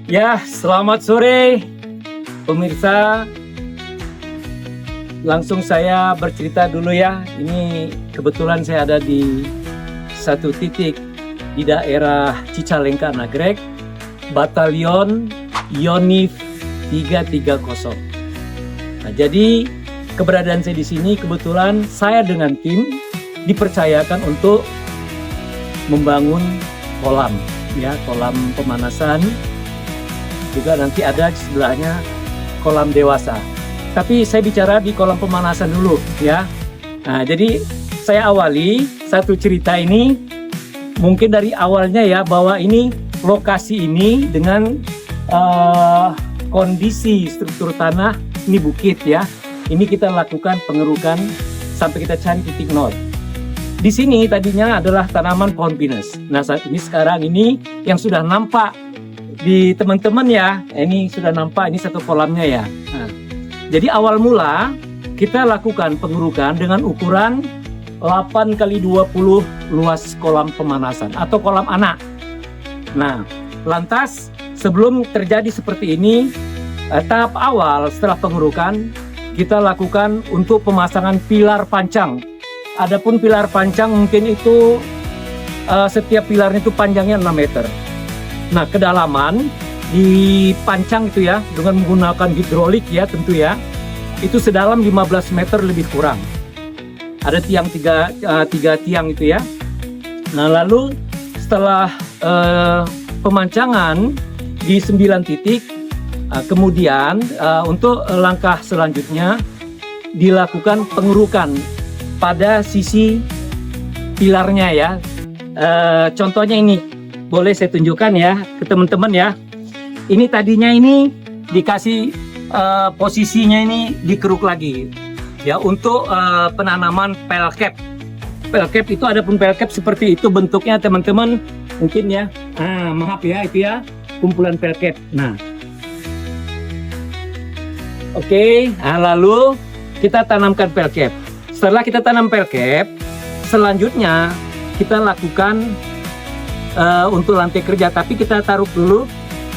Ya, selamat sore pemirsa. Langsung saya bercerita dulu ya. Ini kebetulan saya ada di satu titik di daerah Cicalengka Nagrek, Batalion Yonif 330. Nah, jadi keberadaan saya di sini kebetulan saya dengan tim dipercayakan untuk membangun kolam, ya, kolam pemanasan. Juga nanti ada di sebelahnya kolam dewasa. Tapi saya bicara di kolam pemanasan dulu ya. Nah, jadi saya awali satu cerita ini mungkin dari awalnya ya, bahwa ini lokasi ini dengan kondisi struktur tanah ini bukit ya. Ini kita lakukan pengerukan sampai kita cari titik nol. Di sini tadinya adalah tanaman pohon pinus. Nah, saat ini sekarang ini yang sudah nampak di teman-teman ya, ini sudah nampak, ini satu kolamnya ya. Nah, jadi awal mula kita lakukan pengerukan dengan ukuran 8x20 luas kolam pemanasan atau kolam anak. Nah, lantas sebelum terjadi seperti ini, tahap awal setelah pengerukan kita lakukan untuk pemasangan pilar pancang. Adapun pilar pancang mungkin itu setiap pilarnya itu panjangnya 6 meter. Nah, kedalaman di pancang itu ya, dengan menggunakan hidrolik ya tentu ya, itu sedalam 15 meter lebih kurang. Ada tiang tiga tiang itu ya. Nah, lalu setelah pemancangan di 9 titik, kemudian untuk langkah selanjutnya dilakukan pengerukan pada sisi pilarnya ya. Contohnya ini. Boleh saya tunjukkan ya ke teman-teman ya. Ini tadinya ini dikasih posisinya ini dikeruk lagi ya untuk penanaman pelkep. Pelkep itu ada pun pelkep seperti itu bentuknya teman-teman mungkin ya. Maaf ya, itu ya kumpulan pelkep. Nah, oke. Nah, lalu kita tanamkan pelkep. Setelah kita tanam pelkep, selanjutnya kita lakukan untuk lantai kerja, tapi kita taruh dulu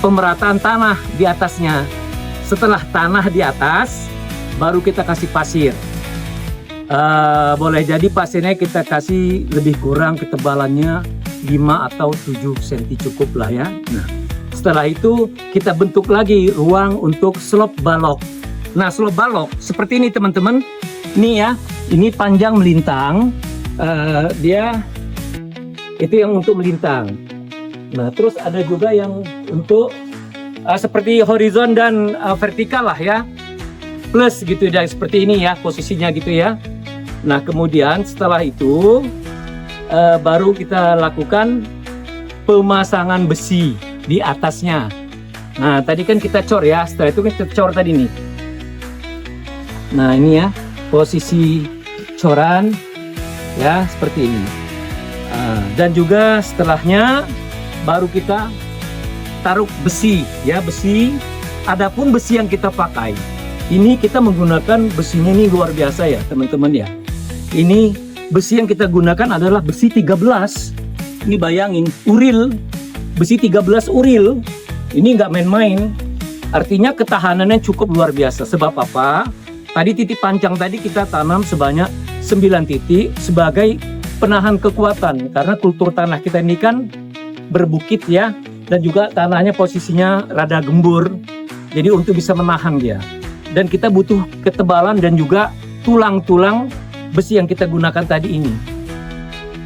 pemerataan tanah di atasnya. Setelah tanah di atas, baru kita kasih pasir. Boleh jadi pasirnya kita kasih lebih kurang ketebalannya 5 atau 7 cm cukup lah ya. Nah, setelah itu kita bentuk lagi ruang untuk slope balok. Nah, slope balok seperti ini teman-teman. Ini ya, ini panjang melintang. Dia itu yang untuk melintang. Nah, terus ada juga yang untuk seperti horizon dan vertikal lah ya, plus gitu ya, seperti ini ya posisinya gitu ya. Nah, kemudian setelah itu baru kita lakukan pemasangan besi di atasnya. Nah, tadi kan kita cor ya, setelah itu kita cor tadi nih. Nah, ini ya posisi coran ya seperti ini. Dan juga setelahnya baru kita taruh besi ya, besi. Adapun besi yang kita pakai ini, kita menggunakan besinya ini luar biasa ya teman-teman ya. Ini besi yang kita gunakan adalah besi 13. Ini bayangin, uril, besi 13 uril. Ini nggak main-main. Artinya ketahanannya cukup luar biasa. Sebab apa? Tadi titik pancang tadi kita tanam sebanyak 9 titik sebagai penahan kekuatan, karena kultur tanah kita ini kan berbukit ya, dan juga tanahnya posisinya rada gembur, jadi untuk bisa menahan dia. Dan kita butuh ketebalan dan juga tulang-tulang besi yang kita gunakan tadi ini.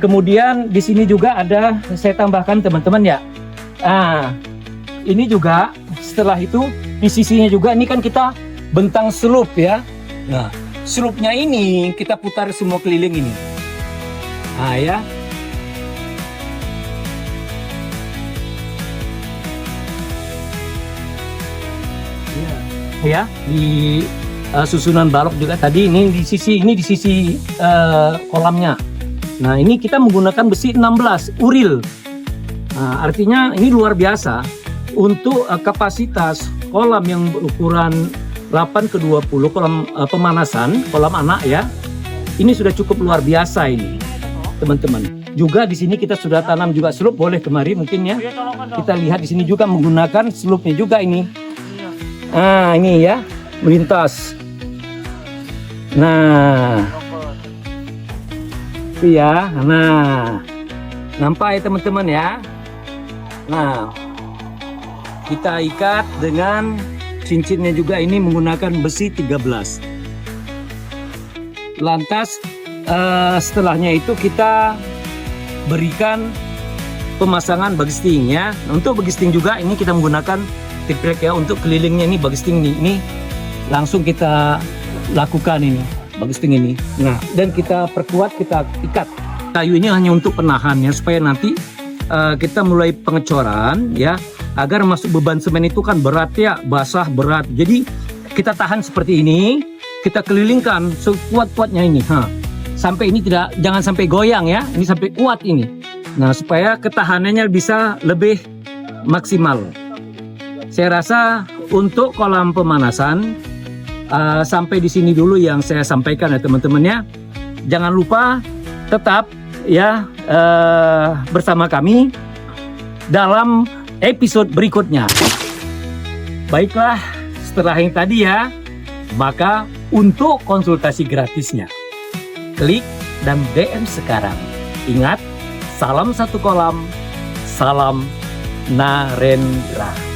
Kemudian di sini juga ada, saya tambahkan teman-teman ya. Ini juga setelah itu di sisinya juga ini kan kita bentang slope ya. Nah, slope-nya ini kita putar semua keliling ini. Nah ya, ya di susunan balok juga tadi ini di sisi kolamnya. Nah, ini kita menggunakan besi 16 uril. Nah, artinya ini luar biasa untuk kapasitas kolam yang berukuran 8x20 kolam pemanasan, kolam anak ya. Ini sudah cukup luar biasa ini, teman-teman. juga di sini kita sudah tanam juga slope, boleh kemari mungkin ya. Kita lihat di sini juga menggunakan slope-nya juga ini. Nah, ini ya, melintas. Nah, itu ya. Nah, nampak ya teman-teman ya. Nah, kita ikat dengan cincinnya juga ini menggunakan besi 13. Lantas setelahnya itu kita berikan pemasangan bagisting ya. Untuk bagisting juga ini kita menggunakan triplek ya, untuk kelilingnya ini bagisting ini langsung kita lakukan ini bagisting ini. Nah, dan kita perkuat, kita ikat. Kayu ini hanya untuk penahan ya, supaya nanti kita mulai pengecoran ya, agar masuk beban semen itu kan berat ya, basah berat. Jadi kita tahan seperti ini, kita kelilingkan sekuat-kuatnya ini. Sampai ini jangan sampai goyang ya, ini sampai kuat ini. Nah, supaya ketahanannya bisa lebih maksimal. Saya rasa untuk kolam pemanasan sampai di sini dulu yang saya sampaikan ya teman-teman ya. Jangan lupa tetap ya bersama kami dalam episode berikutnya. Baiklah, setelah yang tadi ya, maka untuk konsultasi gratisnya, klik dan DM sekarang. Ingat, salam satu kolam, salam Narendra.